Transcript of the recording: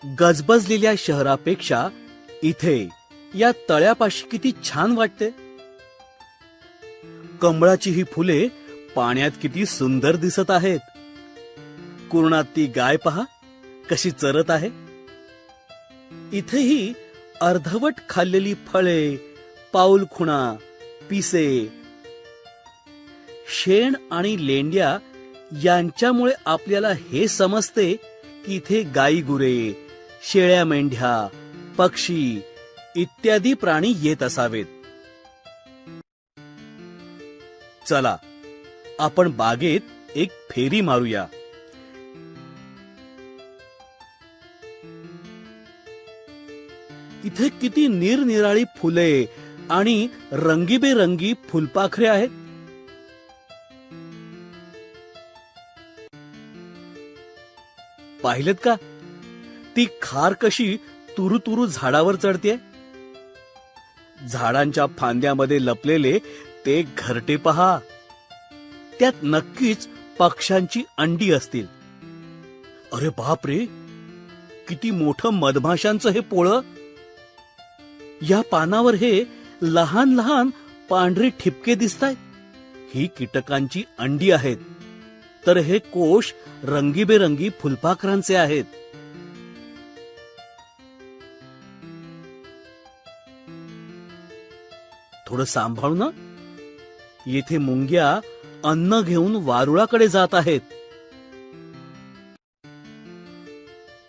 गजबजलेल्या शहरापेक्षा इथे या तळ्यापाशी किती छान वाटते. कमळाची ही फुले पाण्यात किती सुंदर दिसत आहेत. कुरणात ती गाय पहा कशी चरत आहे. इथेही अर्धवट खाल्लेली फळे, पाऊलखुणा, पिसे, शेण आणि लेंड्या यांच्यामुळे आपल्याला हे समजते की इथे गाई गुरे, शेळ्या मेंढ्या, पक्षी इत्यादी प्राणी येत असावेत. चला आपण बागेत एक फेरी मारूया. इथे किती निरनिराळी फुले आणि रंगीबेरंगी फुलपाखरे आहेत. पाहिलेत का ती खार कशी तुरु तुरु झाडावर चढते. झाडांच्या फांद्यामध्ये लपलेले ते घरटे पहा. त्यात नक्कीच पक्ष्यांची अंडी असतील. अरे बाप रे, किती मोठं मधमाशांचं हे पोळं. या पानावर हे लहान लहान पांढरे ठिपके दिसतायत. ही कीटकांची अंडी आहेत, तर हे कोश रंगीबेरंगी फुलपाखरांचे आहेत. थोडं सांभाळू ना. येथे मुंग्या अन्न घेऊन वारुळाकडे जात आहेत.